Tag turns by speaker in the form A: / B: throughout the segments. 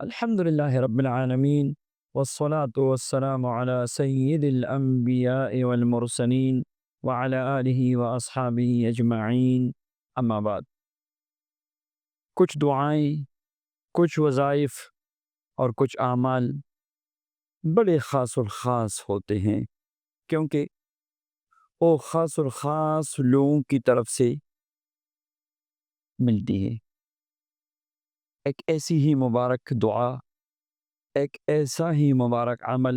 A: الحمد لله رب العالمين، والصلاة والسلام على سيد الأنبياء والمرسلين وعلى آله وأصحابه أجمعين، أما بعد۔ کچھ دعائیں، کچھ وظائف اور کچھ اعمال بڑے خاص الخاص ہوتے ہیں، کیونکہ وہ خاص الخاص لوگوں کی طرف سے ملتی ہے۔ ایک ایسی ہی مبارک دعا، ایک ایسا ہی مبارک عمل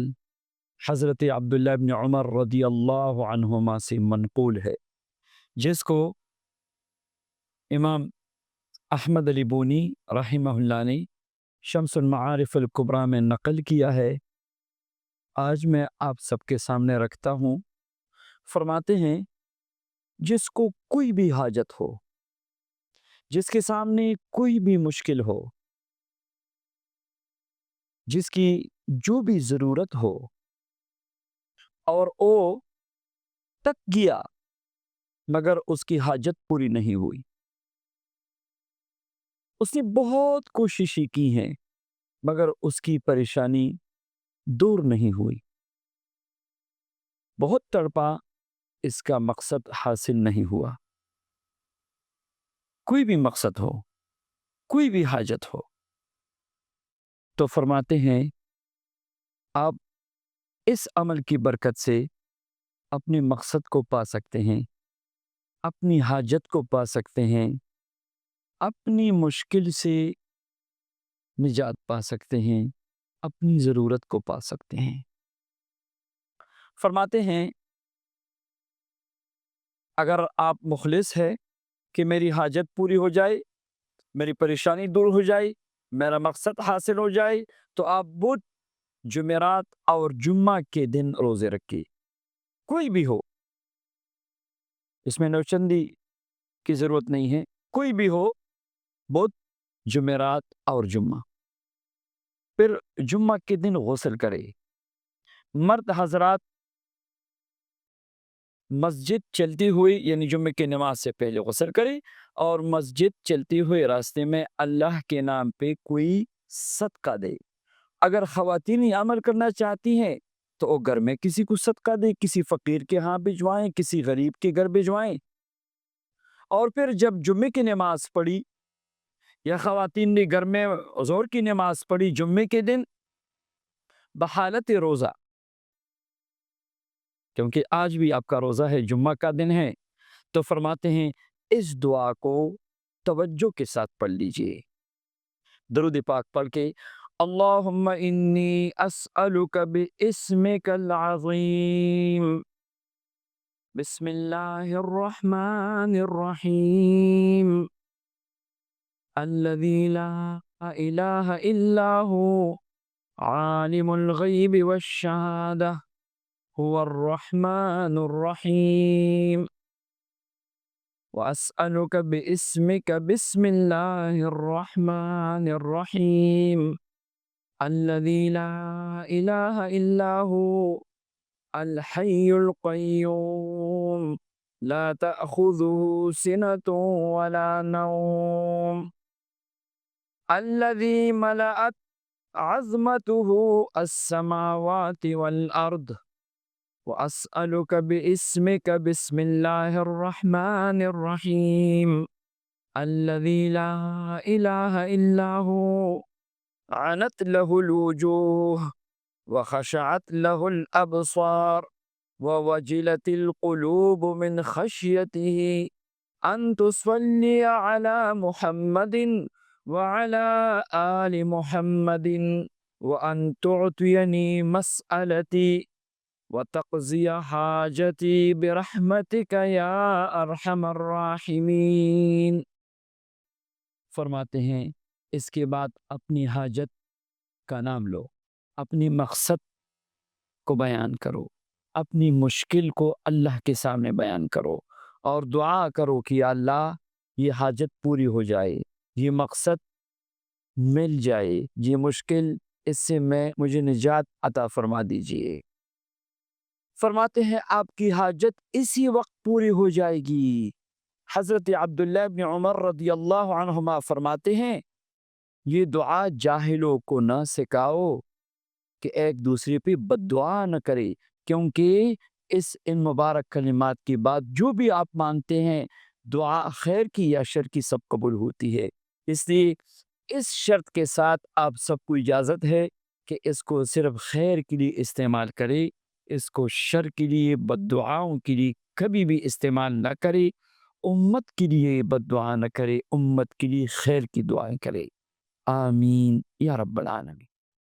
A: حضرت عبداللہ ابن عمر رضی اللہ عنہما سے منقول ہے، جس کو امام احمد علی بونی رحمہ اللہ نے شمس المعارف الکبریٰ میں نقل کیا ہے۔ آج میں آپ سب کے سامنے رکھتا ہوں۔ فرماتے ہیں، جس کو کوئی بھی حاجت ہو، جس کے سامنے کوئی بھی مشکل ہو، جس کی جو بھی ضرورت ہو، اور وہ تک گیا مگر اس کی حاجت پوری نہیں ہوئی، اس نے بہت کوششیں کی ہیں مگر اس کی پریشانی دور نہیں ہوئی، بہت تڑپا، اس کا مقصد حاصل نہیں ہوا۔ کوئی بھی مقصد ہو، کوئی بھی حاجت ہو، تو فرماتے ہیں آپ اس عمل کی برکت سے اپنے مقصد کو پا سکتے ہیں، اپنی حاجت کو پا سکتے ہیں، اپنی مشکل سے نجات پا سکتے ہیں، اپنی ضرورت کو پا سکتے ہیں۔ فرماتے ہیں اگر آپ مخلص ہے کہ میری حاجت پوری ہو جائے، میری پریشانی دور ہو جائے، میرا مقصد حاصل ہو جائے، تو آپ بدھ، جمعرات اور جمعہ کے دن روزے رکھیے، کوئی بھی ہو، اس میں نوچندی کی ضرورت نہیں ہے، کوئی بھی ہو، بدھ، جمعرات اور جمعہ۔ پھر جمعہ کے دن غسل کرے۔ مرد حضرات مسجد چلتی ہوئی، یعنی جمعے کی نماز سے پہلے غسل کرے، اور مسجد چلتے ہوئے راستے میں اللہ کے نام پہ کوئی صدقہ دے۔ اگر خواتین یہ عمل کرنا چاہتی ہیں تو وہ گھر میں کسی کو صدقہ دے، کسی فقیر کے ہاں بھجوائیں، کسی غریب کے گھر بھجوائیں۔ اور پھر جب جمعے کی نماز پڑھی یا خواتین نے گھر میں ظہر کی نماز پڑھی جمعے کے دن بحالت روزہ، کیونکہ آج بھی آپ کا روزہ ہے، جمعہ کا دن ہے، تو فرماتے ہیں اس دعا کو توجہ کے ساتھ پڑھ لیجئے، درود پاک پڑھ کے، اللہم انی اسألک باسمک العظیم، بسم اللہ الرحمن الرحیم، الذی لا الہ الا ہو، عالم الغیب والشہادہ، هو الرحمن الرحیم، وأسألك باسمك بسم الله الرحمن الرحیم، الذي لا إله إلا هو، الحي القيوم، لا تأخذه سنة ولا نوم، الذي ملأت عظمته السماوات والأرض، وأسألك باسمك بسم الله الرحمن الرحيم، الذي لا إله إلا هو، عنت له الوجوه، وخشعت له الأبصار، ووجلت القلوب من خشيته، أن تصلي على محمد وعلى آل محمد، وأن تعطيني مسألتي وتقضي حاجتي برحمتك یا ارحم الراحمین۔ فرماتے ہیں اس کے بعد اپنی حاجت کا نام لو، اپنی مقصد کو بیان کرو، اپنی مشکل کو اللہ کے سامنے بیان کرو، اور دعا کرو کہ یا اللہ یہ حاجت پوری ہو جائے، یہ مقصد مل جائے، یہ مشکل اس سے مجھے نجات عطا فرما دیجئے۔ فرماتے ہیں آپ کی حاجت اسی وقت پوری ہو جائے گی۔ حضرت عبداللہ ابن عمر رضی اللہ عنہما فرماتے ہیں یہ دعا جاہلوں کو نہ سکھاؤ کہ ایک دوسرے پہ بد دعا نہ کرے، کیونکہ ان مبارک کلمات کے بعد جو بھی آپ مانگتے ہیں دعا خیر کی یا شر کی سب قبول ہوتی ہے۔ اس لیے اس شرط کے ساتھ آپ سب کو اجازت ہے کہ اس کو صرف خیر کے لیے استعمال کرے، اس کو شر کے لیے بد دعاؤں کے لیے کبھی بھی استعمال نہ کرے، امت کے لیے بد دعا نہ کرے، امت کے لیے خیر کی دعائیں کرے۔ آمین یا رب العالمین۔